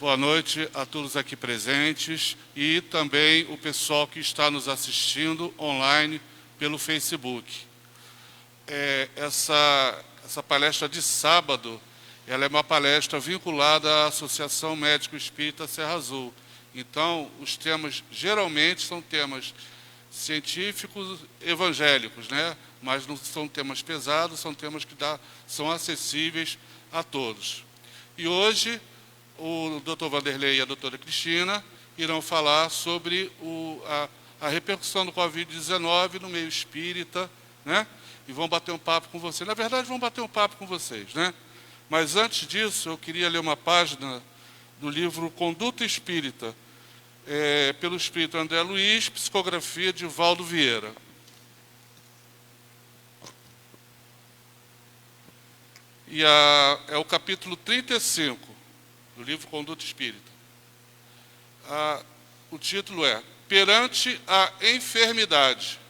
Boa noite a todos aqui presentes e também o pessoal que está nos assistindo online pelo Facebook. Essa palestra de sábado, ela é uma palestra vinculada à Associação Médico Espírita Serra Azul. Então, os temas geralmente são temas científicos, evangélicos, né? Mas não são temas pesados, são temas que são acessíveis a todos. E hoje, o Dr. Vanderlei e a doutora Cristina irão falar sobre a repercussão do Covid-19 no meio espírita, né? E vão bater um papo com vocês. Na verdade, vão bater um papo com vocês, né? Mas antes disso, eu queria ler uma página do livro Conduta Espírita, pelo espírito André Luiz, psicografia de Valdo Vieira. E é o capítulo 35 do livro Conduta Espírita. O título é Perante a Enfermidade,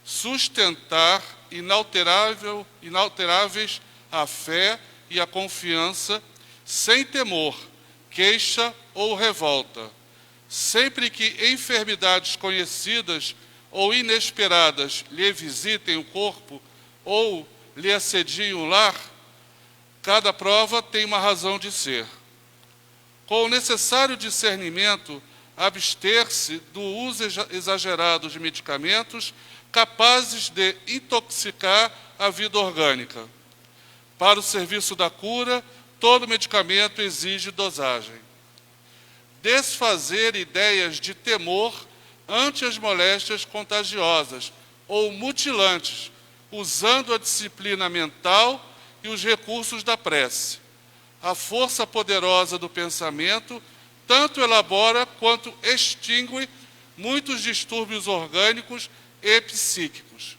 sustentar inalteráveis a fé e a confiança, sem temor, queixa ou revolta, sempre que enfermidades conhecidas ou inesperadas lhe visitem o corpo ou lhe assediem o lar, cada prova tem uma razão de ser. Com o necessário discernimento, abster-se do uso exagerado de medicamentos capazes de intoxicar a vida orgânica. Para o serviço da cura, todo medicamento exige dosagem. Desfazer ideias de temor ante as moléstias contagiosas ou mutilantes, usando a disciplina mental e os recursos da prece. A força poderosa do pensamento tanto elabora quanto extingue muitos distúrbios orgânicos e psíquicos.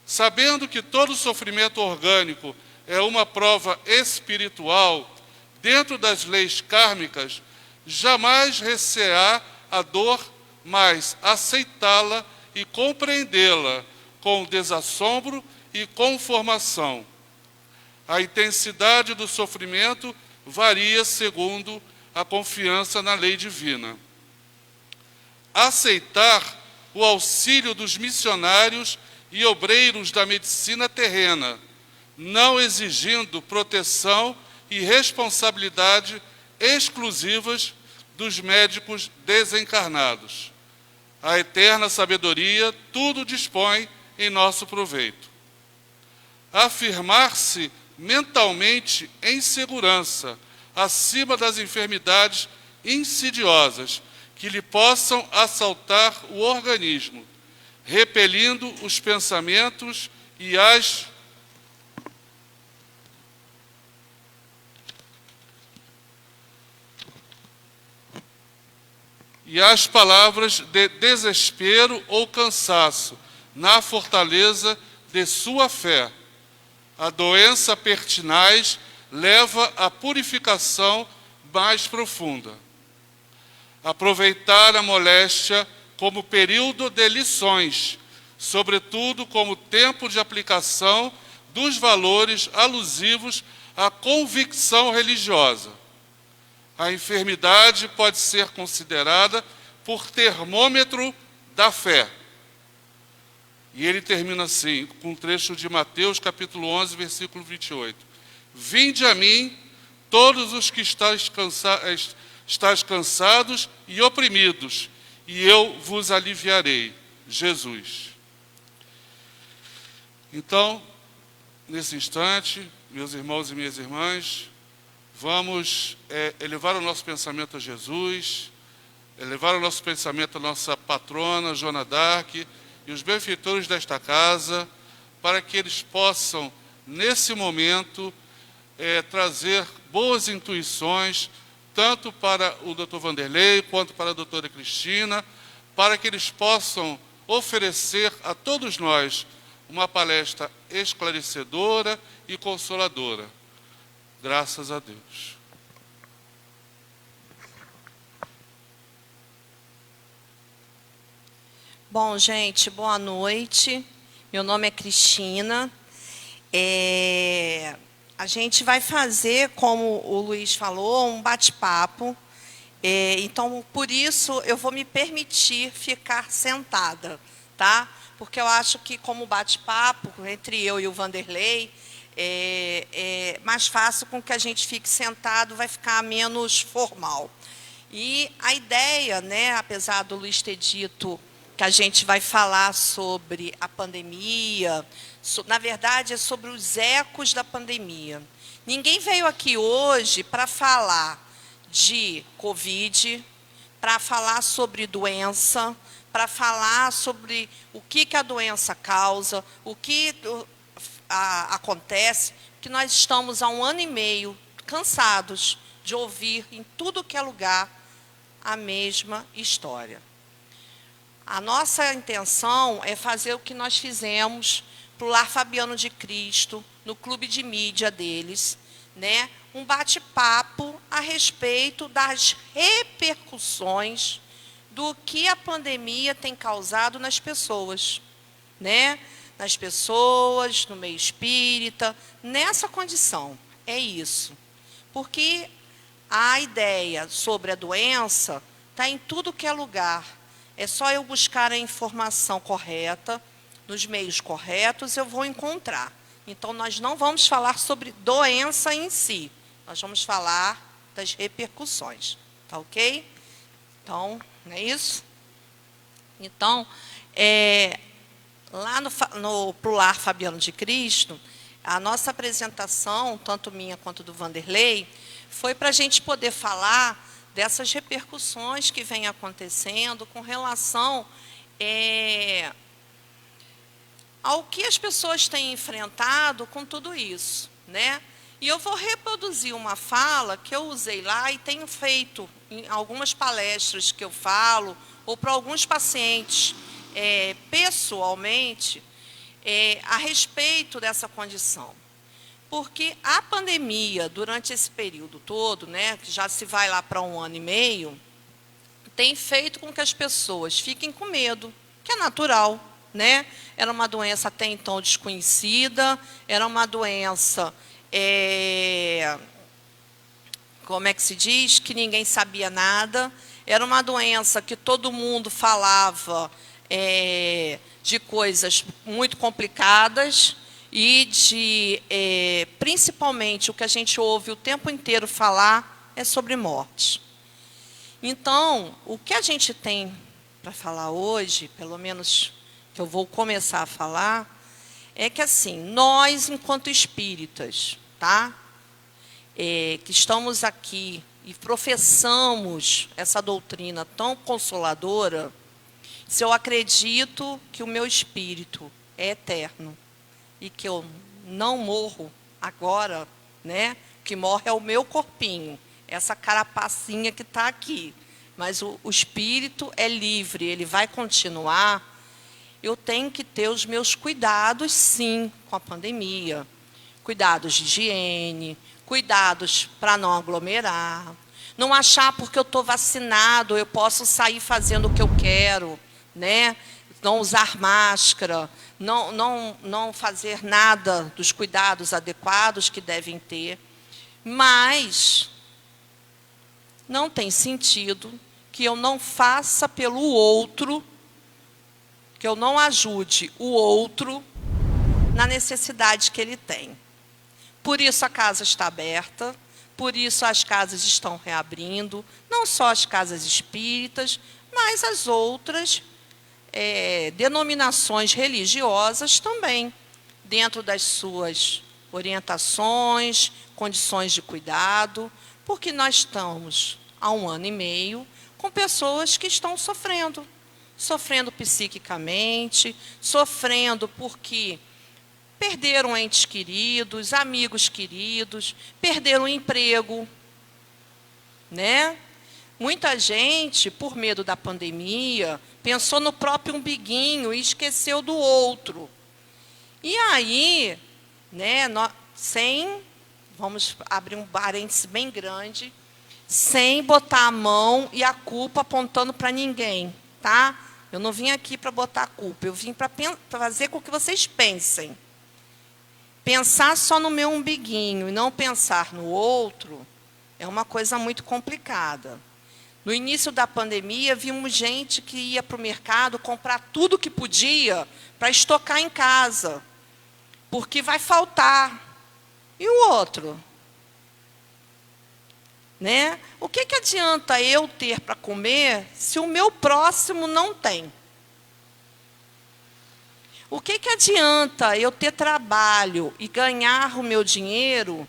Sabendo que todo sofrimento orgânico é uma prova espiritual, dentro das leis kármicas, jamais recear a dor, mas aceitá-la e compreendê-la com desassombro e conformação. A intensidade do sofrimento varia segundo a confiança na lei divina. Aceitar o auxílio dos missionários e obreiros da medicina terrena, não exigindo proteção e responsabilidade exclusivas dos médicos desencarnados. A eterna sabedoria tudo dispõe em nosso proveito. Afirmar-se mentalmente em segurança, acima das enfermidades insidiosas que lhe possam assaltar o organismo, repelindo os pensamentos e as palavras de desespero ou cansaço, na fortaleza de sua fé. A doença pertinaz leva à purificação mais profunda. Aproveitar a moléstia como período de lições, sobretudo como tempo de aplicação dos valores alusivos à convicção religiosa. A enfermidade pode ser considerada por termômetro da fé. E ele termina assim, com um trecho de Mateus, capítulo 11, versículo 28. Vinde a mim, todos os que estáis cansados e oprimidos, e eu vos aliviarei. Jesus. Então, nesse instante, meus irmãos e minhas irmãs, vamos elevar o nosso pensamento a Jesus, elevar o nosso pensamento à nossa patrona, Joana d'Arc, e os benfeitores desta casa, para que eles possam, nesse momento, trazer boas intuições, tanto para o Dr. Vanderlei, quanto para a doutora Cristina, para que eles possam oferecer a todos nós uma palestra esclarecedora e consoladora. Graças a Deus. Bom, gente, boa noite. Meu nome é Cristina. a gente vai fazer, como o Luiz falou, um bate-papo. Então, por isso, eu vou me permitir ficar sentada, tá? Porque eu acho que, como bate-papo, entre eu e o Vanderlei, é mais fácil com que a gente fique sentado, vai ficar menos formal. E a ideia, né, apesar do Luiz ter dito que a gente vai falar sobre a pandemia, na verdade, é sobre os ecos da pandemia. Ninguém veio aqui hoje para falar de Covid, para falar sobre doença, para falar sobre o que a doença causa, o que acontece, que nós estamos há 1 ano e meio cansados de ouvir em tudo que é lugar a mesma história. A nossa intenção é fazer o que nós fizemos para o Lar Fabiano de Cristo, no clube de mídia deles, né? Um bate-papo a respeito das repercussões do que a pandemia tem causado nas pessoas, né? Nas pessoas, no meio espírita, nessa condição. É isso. Porque a ideia sobre a doença está em tudo que é lugar. É só eu buscar a informação correta, nos meios corretos, eu vou encontrar. Então, nós não vamos falar sobre doença em si. Nós vamos falar das repercussões. Tá ok? Então, não é isso? Então, lá pro Lar Fabiano de Cristo, a nossa apresentação, tanto minha quanto do Vanderlei, foi para a gente poder falar dessas repercussões que vêm acontecendo com relação ao que as pessoas têm enfrentado com tudo isso, né? E eu vou reproduzir uma fala que eu usei lá e tenho feito em algumas palestras que eu falo, ou para alguns pacientes pessoalmente, a respeito dessa condição. Porque a pandemia, durante esse período todo, né, que já se vai lá para 1 ano e meio, tem feito com que as pessoas fiquem com medo, que é natural, né? Era uma doença até então desconhecida, era uma doença, como é que se diz? Que ninguém sabia nada, era uma doença que todo mundo falava de coisas muito complicadas, e principalmente, o que a gente ouve o tempo inteiro falar é sobre morte. Então, o que a gente tem para falar hoje, pelo menos que eu vou começar a falar, é que, assim, nós, enquanto espíritas, tá? Que estamos aqui e professamos essa doutrina tão consoladora, se eu acredito que o meu espírito é eterno, e que eu não morro agora, né? O que morre é o meu corpinho, essa carapacinha que está aqui. Mas o espírito é livre, ele vai continuar. Eu tenho que ter os meus cuidados, sim, com a pandemia. Cuidados de higiene, cuidados para não aglomerar. Não achar porque eu estou vacinado, eu posso sair fazendo o que eu quero, né? Não usar máscara, não fazer nada dos cuidados adequados que devem ter. Mas não tem sentido que eu não faça pelo outro, que eu não ajude o outro na necessidade que ele tem. Por isso a casa está aberta, por isso as casas estão reabrindo, não só as casas espíritas, mas as outras denominações religiosas também, dentro das suas orientações, condições de cuidado, porque nós estamos há 1 ano e meio com pessoas que estão sofrendo psiquicamente, sofrendo porque perderam entes queridos, amigos queridos, perderam o emprego, né? Muita gente, por medo da pandemia, pensou no próprio umbiguinho e esqueceu do outro. E aí, né, vamos abrir um parêntese bem grande, sem botar a mão e a culpa apontando para ninguém, tá? Eu não vim aqui para botar a culpa, eu vim para fazer com que vocês pensem. Pensar só no meu umbiguinho e não pensar no outro é uma coisa muito complicada. No início da pandemia, vimos gente que ia para o mercado comprar tudo que podia para estocar em casa, porque vai faltar. E o outro? Né? O que adianta eu ter para comer se o meu próximo não tem? O que adianta eu ter trabalho e ganhar o meu dinheiro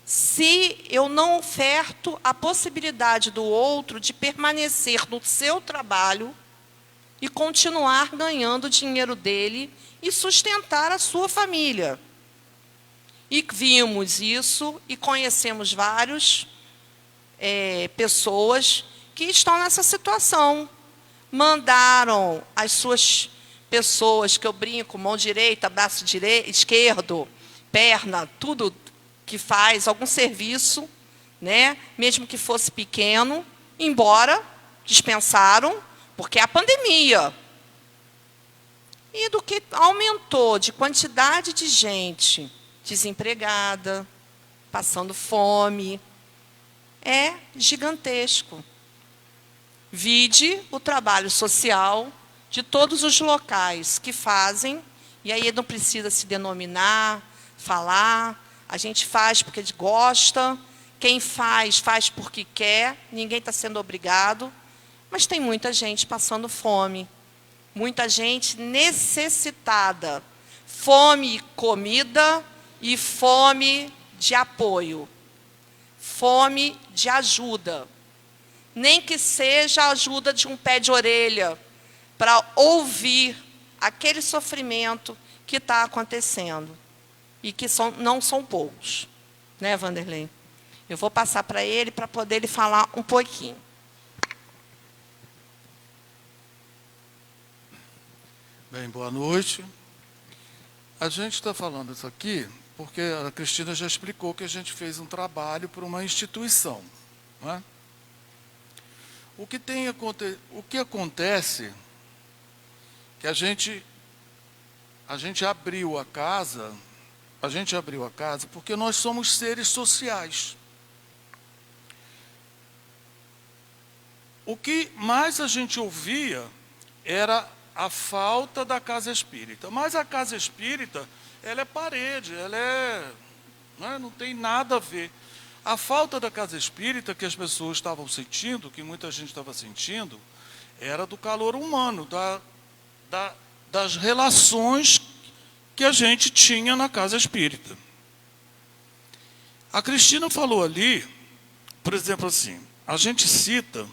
se eu não oferto a possibilidade do outro de permanecer no seu trabalho e continuar ganhando o dinheiro dele e sustentar a sua família? E vimos isso e conhecemos várias pessoas que estão nessa situação. Mandaram as suas pessoas, que eu brinco, mão direita, braço esquerdo, perna, tudo que faz algum serviço, né, mesmo que fosse pequeno, embora dispensaram, porque é a pandemia. E do que aumentou de quantidade de gente desempregada, passando fome, é gigantesco. Vide o trabalho social de todos os locais que fazem, e aí não precisa se denominar, falar, a gente faz porque gosta, quem faz, faz porque quer, ninguém está sendo obrigado, mas tem muita gente passando fome, muita gente necessitada, fome, comida e fome de apoio, fome de ajuda, nem que seja a ajuda de um pé de orelha, para ouvir aquele sofrimento que está acontecendo. E que não são poucos. Né, Vanderlei? Eu vou passar para ele, para poder ele falar um pouquinho. Bem, boa noite. A gente está falando isso aqui porque a Cristina já explicou que a gente fez um trabalho para uma instituição. Não é? O que acontece que a gente abriu a casa porque nós somos seres sociais. O que mais a gente ouvia era a falta da casa espírita. Mas a casa espírita, ela é parede, não tem nada a ver. A falta da casa espírita que as pessoas estavam sentindo, que muita gente estava sentindo, era do calor humano, das relações que a gente tinha na casa espírita. A Cristina falou ali, por exemplo assim, a gente cita,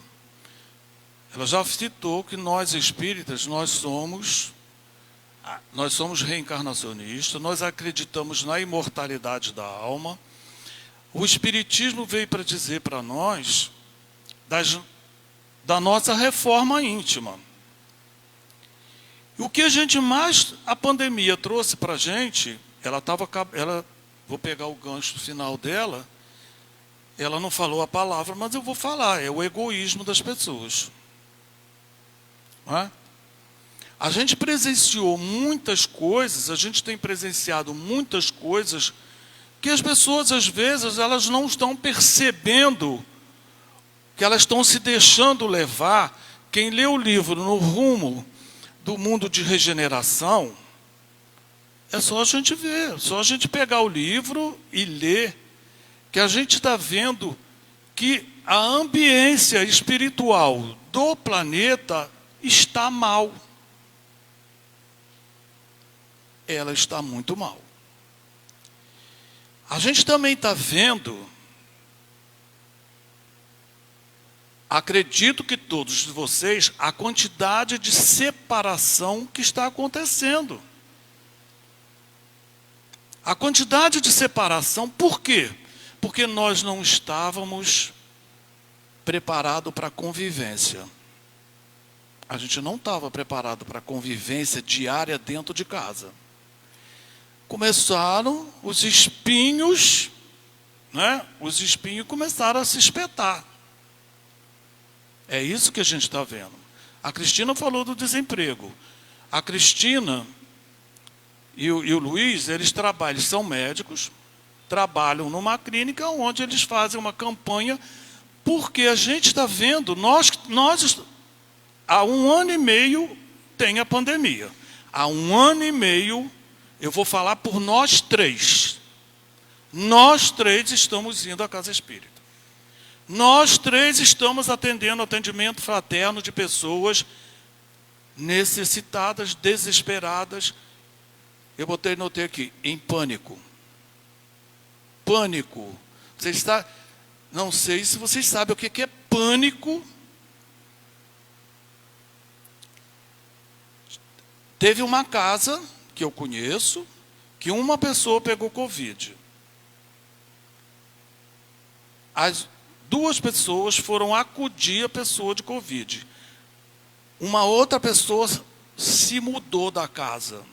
ela já citou que nós espíritas, nós somos reencarnacionistas, nós acreditamos na imortalidade da alma. O Espiritismo veio para dizer para nós da nossa reforma íntima. O que a pandemia trouxe para a gente, vou pegar o gancho final dela, ela não falou a palavra, mas eu vou falar, é o egoísmo das pessoas. Não é? A gente presenciou muitas coisas, a gente tem presenciado muitas coisas que as pessoas, às vezes, elas não estão percebendo, que elas estão se deixando levar. Quem lê o livro No Rumo do Mundo de Regeneração, é só a gente ver, só a gente pegar o livro e ler, que a gente está vendo que a ambiência espiritual do planeta está mal. Ela está muito mal. A gente também está vendo, acredito que todos vocês, a quantidade de separação que está acontecendo. A quantidade de separação, por quê? Porque nós não estávamos preparados para a convivência. A gente não estava preparado para a convivência diária dentro de casa. Começaram os espinhos, né? Os espinhos começaram a se espetar. É isso que a gente está vendo. A Cristina falou do desemprego. A Cristina e o Luiz, eles são médicos, trabalham numa clínica onde eles fazem uma campanha, porque a gente está vendo, nós há 1 ano e meio tem a pandemia. Há 1 ano e meio, eu vou falar por nós três. Nós três estamos indo à Casa Espírita. Nós três estamos atendendo atendimento fraterno de pessoas necessitadas, desesperadas. Eu notei aqui, em pânico. Pânico. Não sei se vocês sabem o que é pânico. Teve uma casa que eu conheço, que uma pessoa pegou Covid. As 2 pessoas foram acudir a pessoa de Covid. Uma outra pessoa se mudou da casa.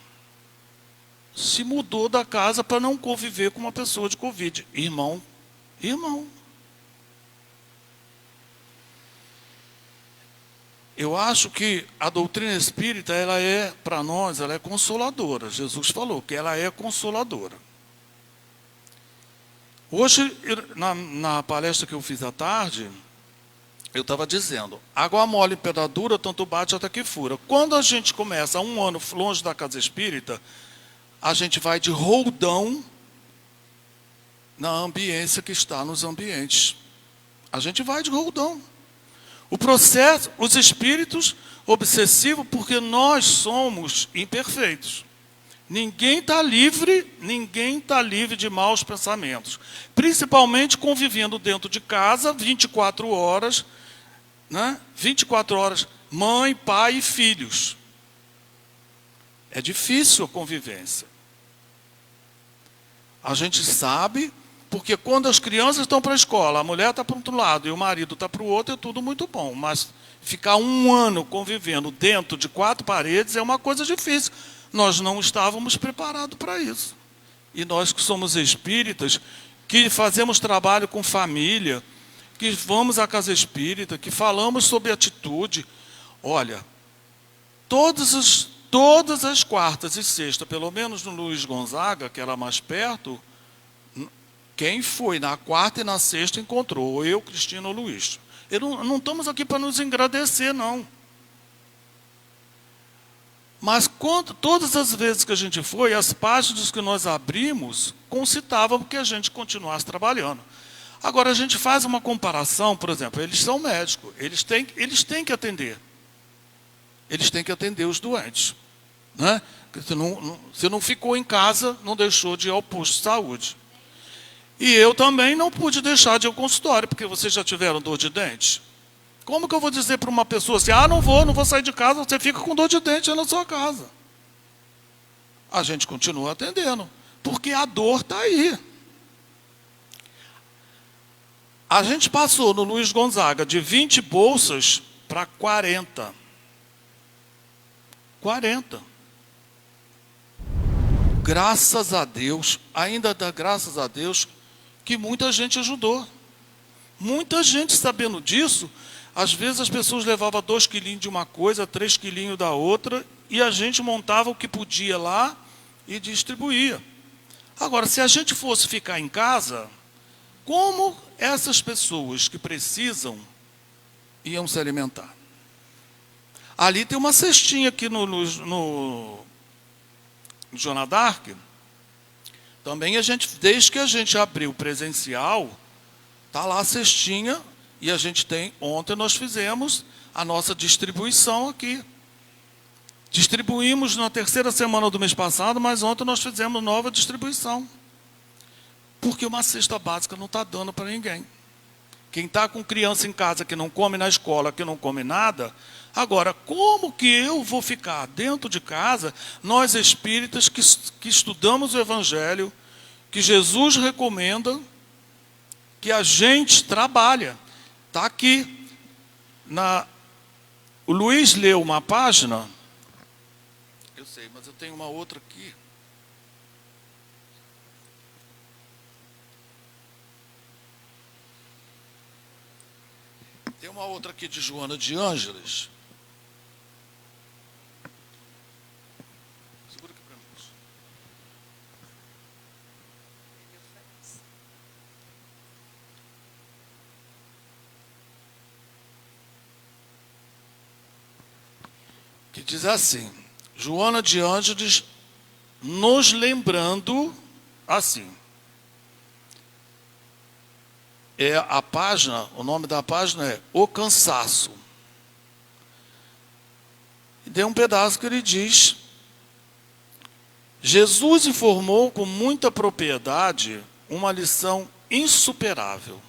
Se mudou da casa para não conviver com uma pessoa de Covid. Irmão. Eu acho que a doutrina espírita, ela é, para nós, ela é consoladora. Jesus falou que ela é consoladora. Hoje, na palestra que eu fiz à tarde, eu estava dizendo, água mole em pedra dura, tanto bate até que fura. Quando a gente começa 1 ano longe da Casa Espírita, a gente vai de roldão na ambiência que está nos ambientes. A gente vai de roldão. O processo, os espíritos obsessivos, porque nós somos imperfeitos. Ninguém está livre de maus pensamentos. Principalmente convivendo dentro de casa 24 horas, né? 24 horas, mãe, pai e filhos. É difícil a convivência. A gente sabe, porque quando as crianças estão para a escola, a mulher está para um lado e o marido está para o outro, é tudo muito bom. Mas ficar 1 ano convivendo dentro de 4 paredes é uma coisa difícil. Nós não estávamos preparados para isso. E nós que somos espíritas, que fazemos trabalho com família, que vamos à Casa Espírita, que falamos sobre atitude. Olha, todas as quartas e sextas, pelo menos no Luiz Gonzaga, que era mais perto, quem foi na quarta e na sexta encontrou, eu, Cristina ou Luiz. Não estamos aqui para nos agradecer, não. Mas todas as vezes que a gente foi, as páginas que nós abrimos concitavam que a gente continuasse trabalhando. Agora, a gente faz uma comparação, por exemplo, eles são médicos, eles têm que atender. Eles têm que atender os doentes. Né? Se não ficou em casa, não deixou de ir ao posto de saúde. E eu também não pude deixar de ir ao consultório, porque vocês já tiveram dor de dente. Como que eu vou dizer para uma pessoa assim, não vou sair de casa, você fica com dor de dente aí na sua casa. A gente continua atendendo, porque a dor está aí. A gente passou no Luiz Gonzaga de 20 bolsas para 40. 40. Graças a Deus, ainda dá graças a Deus, que muita gente ajudou. Muita gente sabendo disso. Às vezes as pessoas levavam 2 quilinhos de uma coisa, 3 quilinhos da outra, e a gente montava o que podia lá e distribuía. Agora, se a gente fosse ficar em casa, como essas pessoas que precisam iam se alimentar? Ali tem uma cestinha aqui no Joana d'Arc. Também desde que a gente abriu presencial, está lá a cestinha. E a gente ontem nós fizemos a nossa distribuição aqui. Distribuímos na 3ª semana do mês passado, mas ontem nós fizemos nova distribuição. Porque uma cesta básica não está dando para ninguém. Quem está com criança em casa que não come na escola, que não come nada, agora, como que eu vou ficar dentro de casa, nós espíritas que estudamos o Evangelho, que Jesus recomenda, que a gente trabalha. Está aqui. O Luiz leu uma página. Eu sei, mas eu tenho uma outra aqui. Tem uma outra aqui de Joana de Ângeles. Segura aqui para mim. que diz assim, Joana de Ângeles, nos lembrando assim. A página, o nome da página é O Cansaço. E tem um pedaço que ele diz, Jesus informou com muita propriedade uma lição insuperável,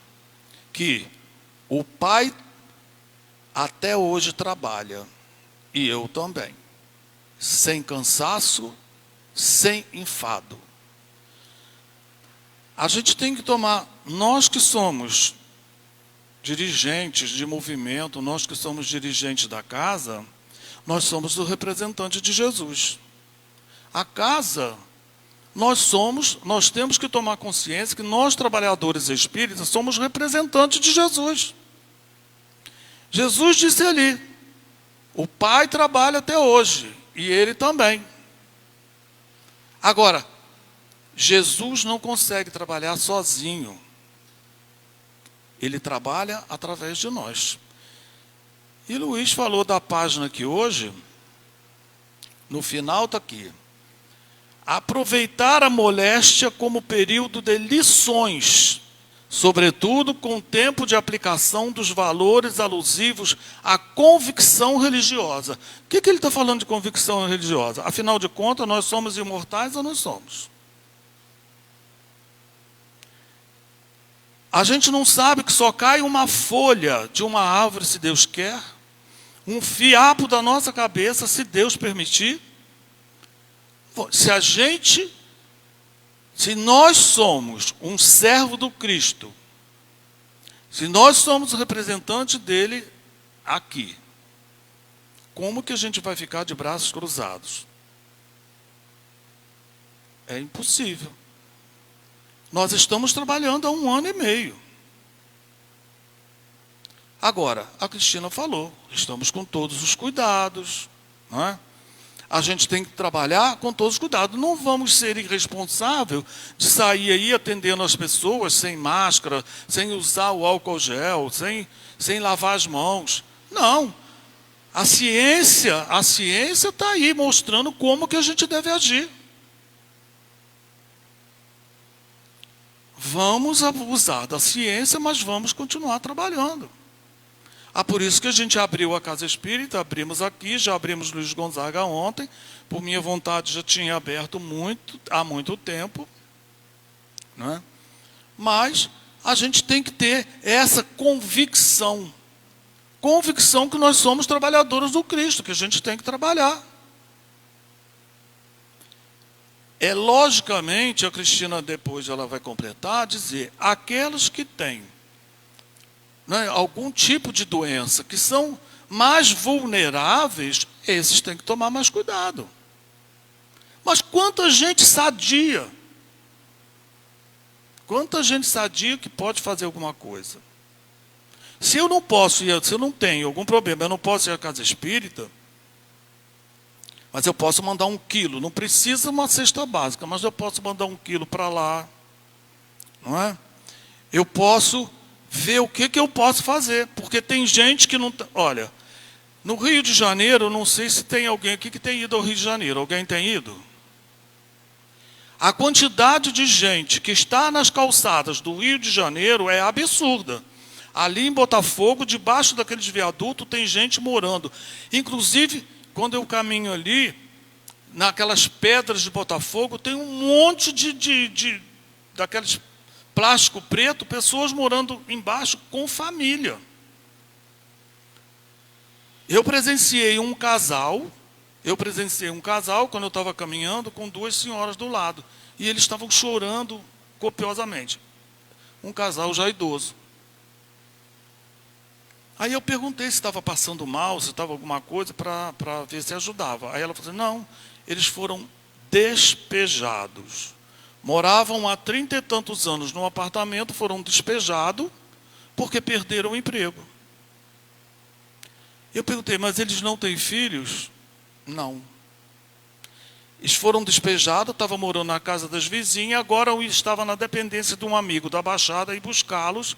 que o Pai até hoje trabalha, e eu também, sem cansaço, sem enfado. A gente tem que tomar, nós que somos dirigentes de movimento, nós que somos dirigentes da casa, nós somos o representante de Jesus. A casa, nós temos que tomar consciência que nós, trabalhadores espíritas, somos representantes de Jesus. Jesus disse ali, o Pai trabalha até hoje, e ele também. Agora, Jesus não consegue trabalhar sozinho. Ele trabalha através de nós. E Luiz falou da página aqui hoje, no final está aqui. Aproveitar a moléstia como período de lições, sobretudo com o tempo de aplicação dos valores alusivos à convicção religiosa. O que ele está falando de convicção religiosa? Afinal de contas, nós somos imortais ou não somos? A gente não sabe que só cai uma folha de uma árvore, se Deus quer, um fiapo da nossa cabeça, se Deus permitir. Se nós somos um servo do Cristo, se nós somos representantes dele aqui, como que a gente vai ficar de braços cruzados? É impossível. Nós estamos trabalhando há 1 ano e meio. Agora, a Cristina falou, estamos com todos os cuidados, não é? A gente tem que trabalhar com todos os cuidados. Não vamos ser irresponsáveis de sair aí atendendo as pessoas sem máscara, sem usar o álcool gel, sem lavar as mãos. Não. A ciência está aí mostrando como que a gente deve agir. Vamos abusar da ciência, mas vamos continuar trabalhando. Por isso que a gente abriu a Casa Espírita, abrimos aqui, já abrimos Luiz Gonzaga ontem, por minha vontade já tinha aberto há muito tempo, né? Mas a gente tem que ter essa convicção que nós somos trabalhadores do Cristo, que a gente tem que trabalhar. Logicamente, a Cristina depois ela vai completar, dizer, aqueles que têm algum tipo de doença, que são mais vulneráveis, esses têm que tomar mais cuidado. Mas quanta gente sadia que pode fazer alguma coisa? Se eu não posso ir, se eu não tenho algum problema, eu não posso ir à Casa Espírita, mas eu posso mandar 1 quilo, não precisa uma cesta básica, mas eu posso mandar 1 quilo para lá, não é? Eu posso ver o que eu posso fazer, porque tem gente que não... Olha, no Rio de Janeiro, não sei se tem alguém aqui que tem ido ao Rio de Janeiro. Alguém tem ido? A quantidade de gente que está nas calçadas do Rio de Janeiro é absurda. Ali em Botafogo, debaixo daqueles viadutos, tem gente morando. Inclusive, quando eu caminho ali, naquelas pedras de Botafogo, tem um monte daqueles plástico preto, pessoas morando embaixo com família. Eu presenciei um casal quando eu estava caminhando com 2 senhoras do lado. E eles estavam chorando copiosamente. Um casal já idoso. Aí eu perguntei se estava passando mal, se estava alguma coisa, para ver se ajudava. Aí ela falou assim, não, eles foram despejados. Moravam há 30 e tantos anos num apartamento, foram despejados porque perderam o emprego. Eu perguntei, mas eles não têm filhos? Não. Eles foram despejados, estavam morando na casa das vizinhas, agora eu estava na dependência de um amigo da Baixada e buscá-los,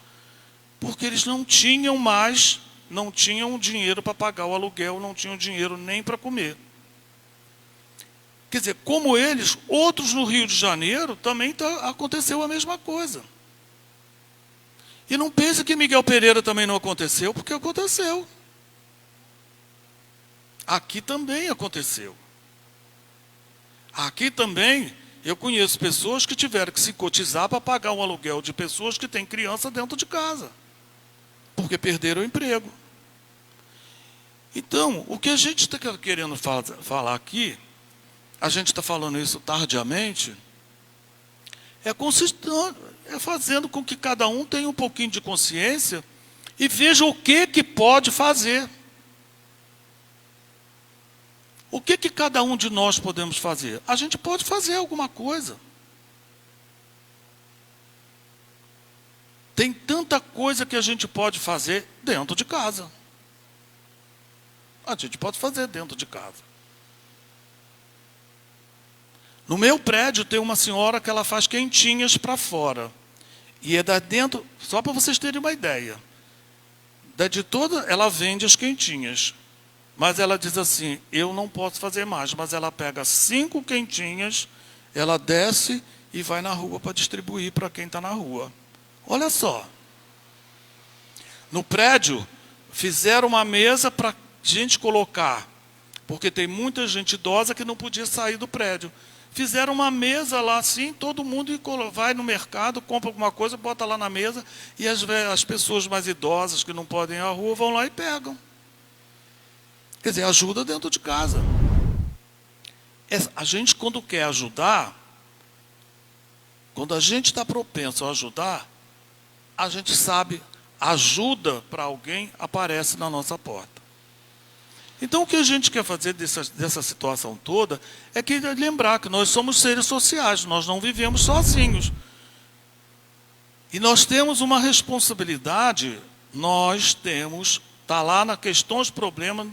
porque eles não tinham mais não tinham dinheiro para pagar o aluguel, não tinham dinheiro nem para comer. Quer dizer, como eles, outros no Rio de Janeiro também aconteceu a mesma coisa. E não pense que Miguel Pereira também não aconteceu, porque aconteceu. Aqui também aconteceu. Aqui também eu conheço pessoas que tiveram que se cotizar para pagar um aluguel de pessoas que têm criança dentro de casa, porque perderam o emprego. Então, o que a gente está querendo falar aqui, a gente está falando isso tardiamente, é fazendo com que cada um tenha um pouquinho de consciência e veja o que pode fazer. O que cada um de nós podemos fazer? A gente pode fazer alguma coisa. Tem tanta coisa que a gente pode fazer dentro de casa. A gente pode fazer dentro de casa. No meu prédio tem uma senhora que ela faz quentinhas para fora. E é da dentro, só para vocês terem uma ideia. Ela vende as quentinhas. Mas ela diz assim, eu não posso fazer mais. Mas ela pega 5 quentinhas, ela desce e vai na rua para distribuir para quem está na rua. Olha só. No prédio, fizeram uma mesa para gente colocar, porque tem muita gente idosa que não podia sair do prédio. Fizeram uma mesa lá assim, todo mundo vai no mercado, compra alguma coisa, bota lá na mesa, e as pessoas mais idosas que não podem ir à rua vão lá e pegam. Quer dizer, ajuda dentro de casa. A gente, quando quer ajudar, quando a gente está propenso a ajudar, a gente sabe, ajuda para alguém aparece na nossa porta. Então, o que a gente quer fazer dessa situação toda é lembrar que nós somos seres sociais, nós não vivemos sozinhos. E nós temos uma responsabilidade, está lá na questões, problemas,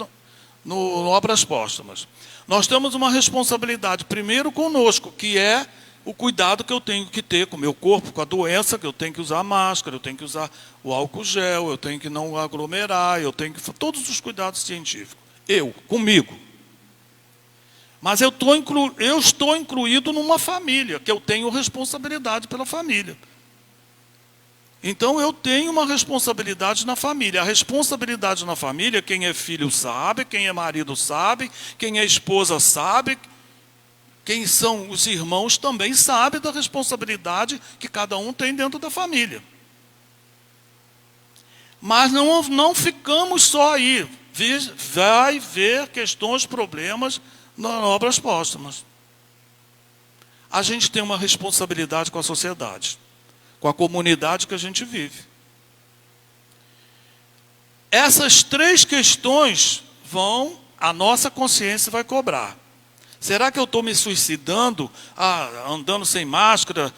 no Obras Póstumas. Nós temos uma responsabilidade, primeiro conosco, que é o cuidado que eu tenho que ter com o meu corpo, com a doença, que eu tenho que usar máscara, eu tenho que usar o álcool gel, eu tenho que não aglomerar, eu tenho que... Todos os cuidados científicos. Comigo. Mas eu estou incluído numa família, que eu tenho responsabilidade pela família. Então, eu tenho uma responsabilidade na família. A responsabilidade na família, quem é filho sabe, quem é marido sabe, quem é esposa sabe, quem são os irmãos também sabe da responsabilidade que cada um tem dentro da família. Mas não ficamos só aí. Vai ver questões, problemas nas Obras Póstumas. A gente tem uma responsabilidade com a sociedade, com a comunidade que a gente vive. Essas 3 questões a nossa consciência vai cobrar. Será que eu estou me suicidando, andando sem máscara,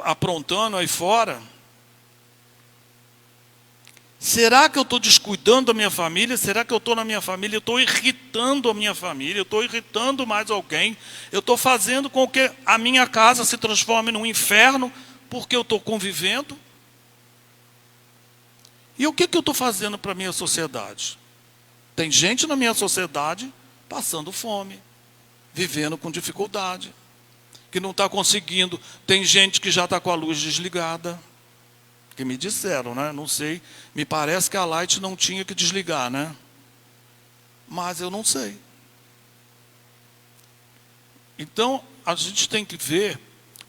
aprontando aí fora? Será que eu estou descuidando da minha família? Será que eu estou na minha família? Eu estou irritando a minha família? Eu estou irritando mais alguém? Eu estou fazendo com que a minha casa se transforme num inferno porque eu estou convivendo? E o que eu estou fazendo para a minha sociedade? Tem gente na minha sociedade passando fome, vivendo com dificuldade, que não está conseguindo. Tem gente que já está com a luz desligada. Que me disseram, né? Não sei, me parece que a Light não tinha que desligar, né? Mas eu não sei. Então, a gente tem que ver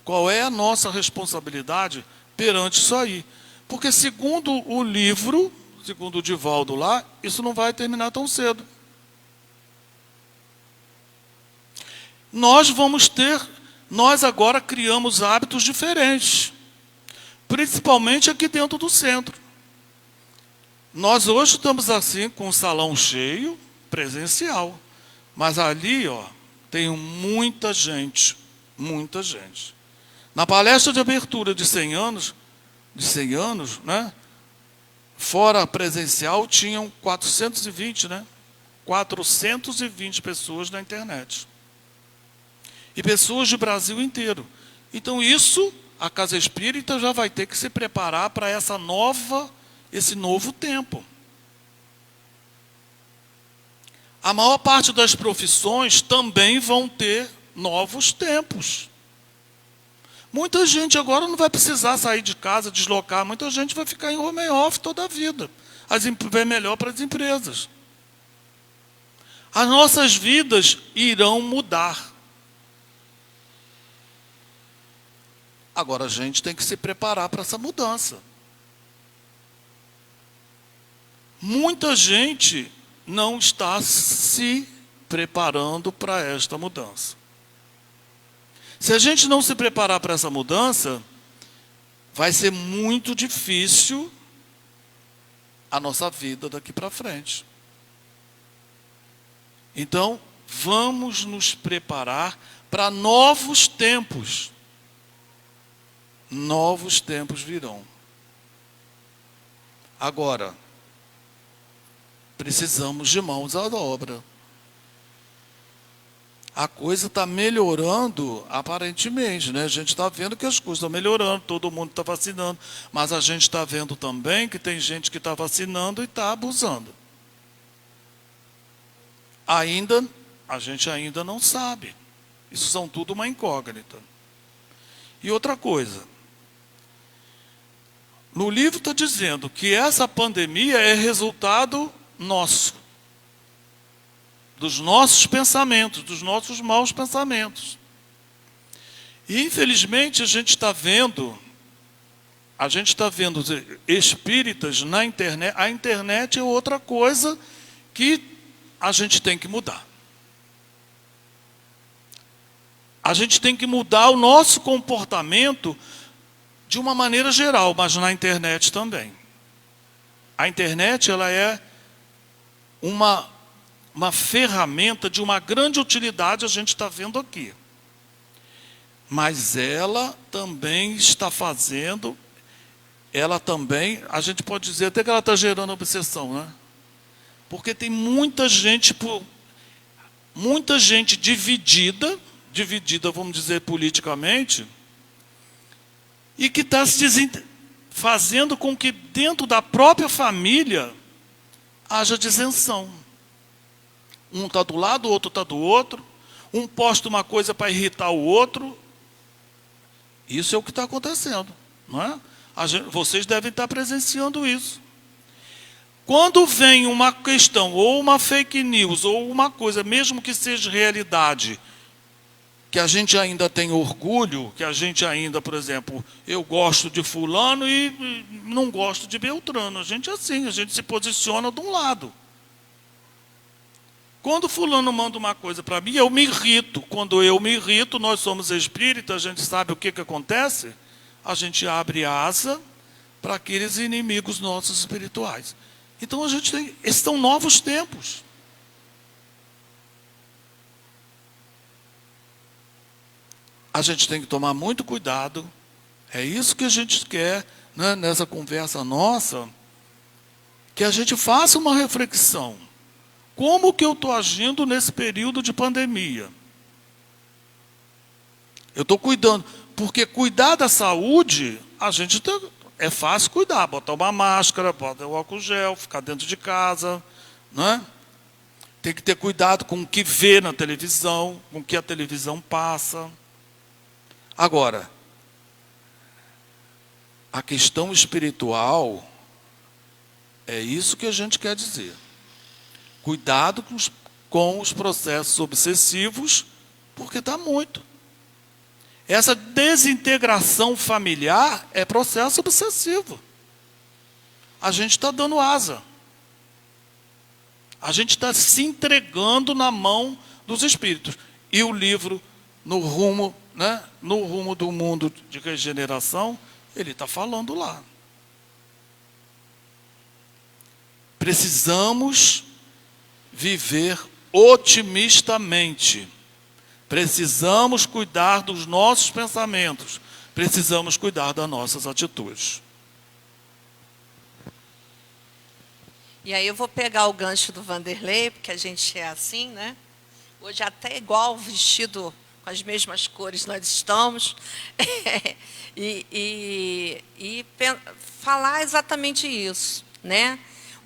qual é a nossa responsabilidade perante isso aí. Porque segundo o livro, segundo o Divaldo lá, isso não vai terminar tão cedo. Nós agora criamos hábitos diferentes. Principalmente aqui dentro do centro. Nós hoje estamos assim com o salão cheio, presencial. Mas ali, tem muita gente, muita gente. Na palestra de abertura de 100 anos, né? Fora presencial, tinham 420, né? 420 pessoas na internet. E pessoas do Brasil inteiro. Então isso... A Casa Espírita já vai ter que se preparar para esse novo tempo. a maior parte das profissões também vão ter novos tempos. Muita gente agora não vai precisar sair de casa, deslocar. Muita gente vai ficar em home office toda a vida. Vai melhor para as empresas. As nossas vidas irão mudar. Agora a gente tem que se preparar para essa mudança. Muita gente não está se preparando para esta mudança. Se a gente não se preparar para essa mudança, vai ser muito difícil a nossa vida daqui para frente. Então, vamos nos preparar para novos tempos. Novos tempos virão. Agora, precisamos de mãos à obra. A coisa está melhorando aparentemente, né? A gente está vendo que as coisas estão melhorando, todo mundo está vacinando, mas a gente está vendo também que tem gente que está vacinando e está abusando. A gente ainda não sabe. Isso são tudo uma incógnita. E outra coisa, no livro está dizendo que essa pandemia é resultado nosso. Dos nossos pensamentos, dos nossos maus pensamentos. E, infelizmente, a gente está vendo espíritas na internet. A internet é outra coisa que a gente tem que mudar. A gente tem que mudar o nosso comportamento de uma maneira geral, mas na internet também. A internet, ela é uma ferramenta de uma grande utilidade, a gente está vendo aqui. Mas ela também está fazendo, a gente pode dizer até que ela está gerando obsessão, né? Porque tem muita gente dividida, vamos dizer, politicamente, e que está fazendo com que dentro da própria família haja disenção. Um está do lado, o outro está do outro. Um posta uma coisa para irritar o outro. Isso é o que está acontecendo, não é? Vocês devem estar presenciando isso. Quando vem uma questão, ou uma fake news, ou uma coisa, mesmo que seja realidade, que a gente ainda tem orgulho, que a gente ainda, por exemplo, eu gosto de fulano e não gosto de Beltrano. A gente é assim, a gente se posiciona de um lado. Quando fulano manda uma coisa para mim, eu me irrito. Quando eu me irrito, nós somos espíritas, a gente sabe o que acontece? A gente abre asa para aqueles inimigos nossos espirituais. Então a gente tem, esses são novos tempos. A gente tem que tomar muito cuidado. É isso que a gente quer, né, nessa conversa nossa, que a gente faça uma reflexão. Como que eu estou agindo nesse período de pandemia? Eu estou cuidando, porque cuidar da saúde, é fácil cuidar, botar uma máscara, botar o álcool gel, ficar dentro de casa, né? Tem que ter cuidado com o que vê na televisão, com o que a televisão passa. Agora, a questão espiritual, é isso que a gente quer dizer. Cuidado com os processos obsessivos, porque está muito. Essa desintegração familiar é processo obsessivo. A gente está dando asa. A gente está se entregando na mão dos espíritos. E o livro, no rumo do mundo de regeneração, ele está falando lá. Precisamos viver otimistamente. Precisamos cuidar dos nossos pensamentos. Precisamos cuidar das nossas atitudes. E aí eu vou pegar o gancho do Vanderlei, porque a gente é assim, né? Hoje até igual vestido com as mesmas cores nós estamos. e falar exatamente isso, né?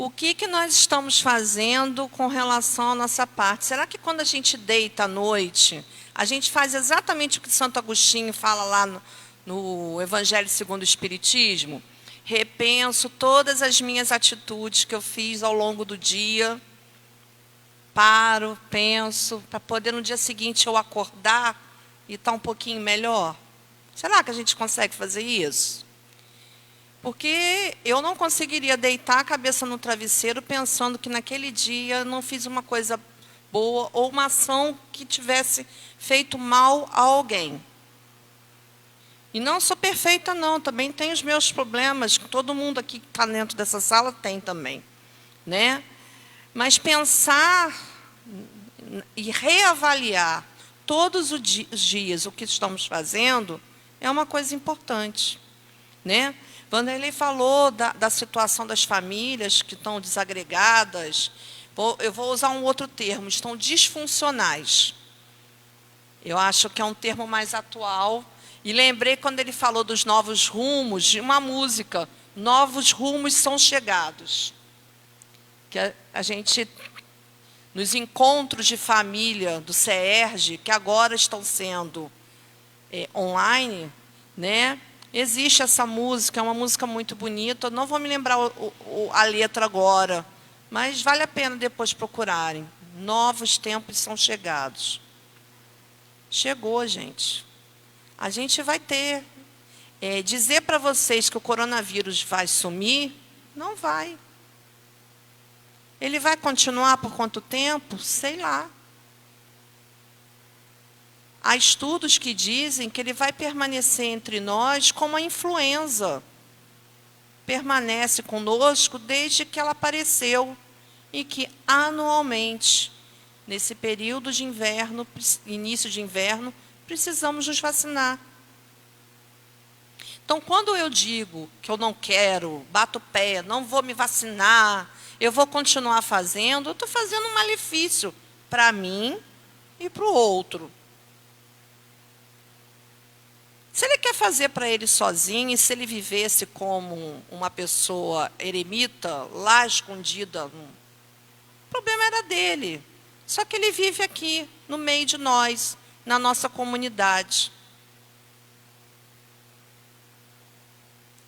O que nós estamos fazendo com relação à nossa parte? Será que quando a gente deita à noite, a gente faz exatamente o que Santo Agostinho fala lá no Evangelho segundo o Espiritismo? Repenso todas as minhas atitudes que eu fiz ao longo do dia, paro, penso, para poder no dia seguinte eu acordar e estar um pouquinho melhor. Será que a gente consegue fazer isso? Porque eu não conseguiria deitar a cabeça no travesseiro pensando que naquele dia não fiz uma coisa boa ou uma ação que tivesse feito mal a alguém. E não sou perfeita, não. Também tenho os meus problemas. Todo mundo aqui que está dentro dessa sala tem também, né? Mas pensar e reavaliar todos os dias o que estamos fazendo é uma coisa importante, né? Vanderlei falou da situação das famílias que estão desagregadas. Eu vou usar um outro termo, estão disfuncionais. Eu acho que é um termo mais atual. E lembrei quando ele falou dos novos rumos, de uma música, Novos Rumos São Chegados. Que a gente, nos encontros de família do CERJ, que agora estão sendo online, né? Existe essa música, é uma música muito bonita. Eu não vou me lembrar a letra agora, mas vale a pena depois procurarem. Novos tempos são chegados. Chegou, gente. A gente vai ter. Dizer para vocês que o coronavírus vai sumir, não vai. Ele vai continuar por quanto tempo? Sei lá. Há estudos que dizem que ele vai permanecer entre nós como a influenza. Permanece conosco desde que ela apareceu. E que anualmente, nesse período de inverno, início de inverno, precisamos nos vacinar. Então, quando eu digo que eu não quero, bato o pé, não vou me vacinar, eu vou continuar fazendo, eu estou fazendo um malefício para mim e para o outro. Se ele quer fazer para ele sozinho, e se ele vivesse como uma pessoa eremita, lá escondida, o problema era dele. Só que ele vive aqui, no meio de nós, na nossa comunidade.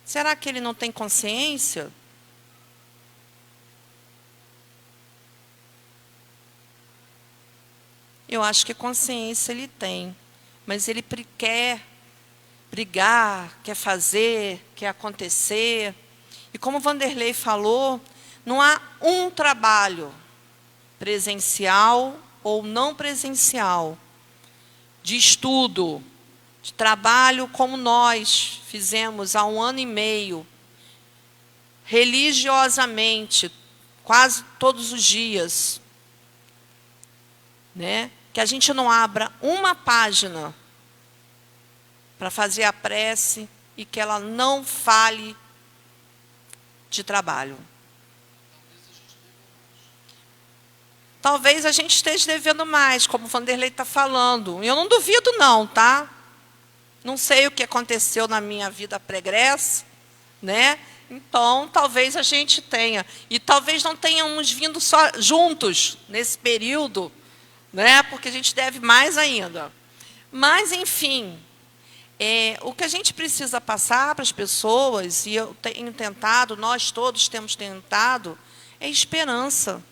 Será que ele não tem consciência? Eu acho que consciência ele tem, mas ele quer brigar, quer fazer, quer acontecer. E como Vanderlei falou, não há um trabalho presencial ou não presencial, de estudo, de trabalho como nós fizemos há 1 ano e meio, religiosamente, quase todos os dias, né? Que a gente não abra uma página para fazer a prece e que ela não fale de trabalho. Talvez a gente esteja devendo mais, como o Vanderlei está falando. Eu não duvido não, tá? Não sei o que aconteceu na minha vida pregressa, né? Então, talvez a gente tenha. E talvez não tenhamos vindo só juntos nesse período, né? Porque a gente deve mais ainda. Mas, enfim, o que a gente precisa passar para as pessoas, e eu tenho tentado, nós todos temos tentado, é esperança.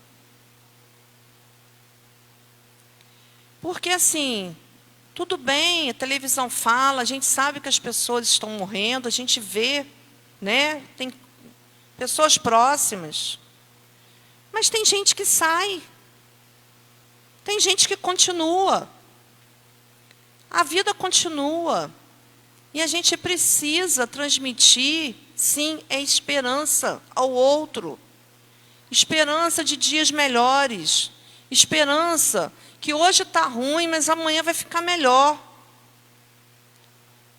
Porque, assim, tudo bem, a televisão fala, a gente sabe que as pessoas estão morrendo, a gente vê, né? Tem pessoas próximas. Mas tem gente que sai. Tem gente que continua. A vida continua. E a gente precisa transmitir, sim, esperança ao outro. Esperança de dias melhores. Esperança que hoje está ruim, mas amanhã vai ficar melhor.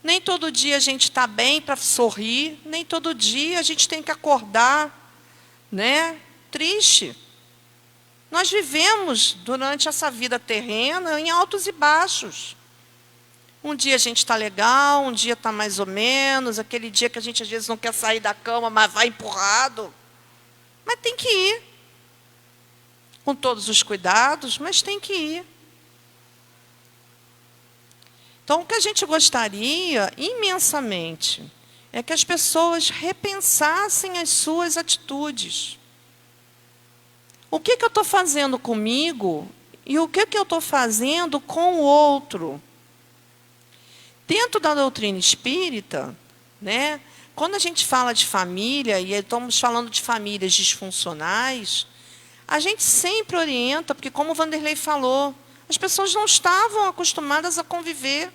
Nem todo dia a gente está bem para sorrir, nem todo dia a gente tem que acordar, né, triste. Nós vivemos, durante essa vida terrena, em altos e baixos. Um dia a gente está legal, um dia está mais ou menos, aquele dia que a gente às vezes não quer sair da cama, mas vai empurrado. Mas tem que ir. Com todos os cuidados, mas tem que ir. Então, o que a gente gostaria imensamente é que as pessoas repensassem as suas atitudes. O que eu estou fazendo comigo e o que eu estou fazendo com o outro? Dentro da doutrina espírita, né, quando a gente fala de família, e estamos falando de famílias disfuncionais, a gente sempre orienta, porque como o Vanderlei falou, as pessoas não estavam acostumadas a conviver.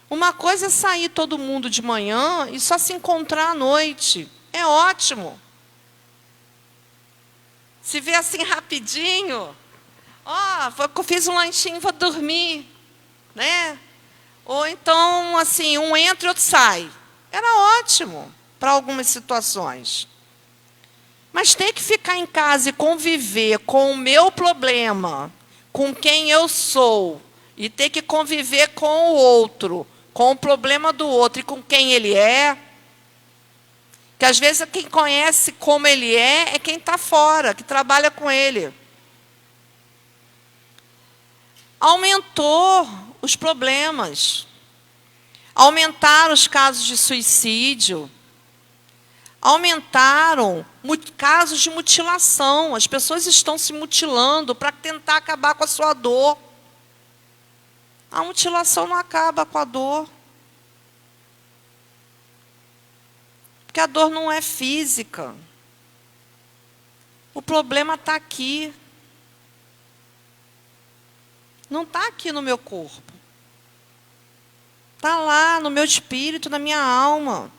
Uma coisa é sair todo mundo de manhã e só se encontrar à noite. É ótimo. Se vê assim rapidinho, fiz um lanchinho, vou dormir, né? Ou então, assim, um entra e outro sai. Era ótimo para algumas situações. Mas ter que ficar em casa e conviver com o meu problema, com quem eu sou, e ter que conviver com o outro, com o problema do outro e com quem ele é, que às vezes quem conhece como ele é quem está fora, que trabalha com ele. Aumentou os problemas, aumentaram os casos de suicídio, aumentaram casos de mutilação. As pessoas estão se mutilando para tentar acabar com a sua dor. A mutilação não acaba com a dor. Porque a dor não é física. O problema está aqui. Não está aqui no meu corpo. Está lá no meu espírito, na minha alma.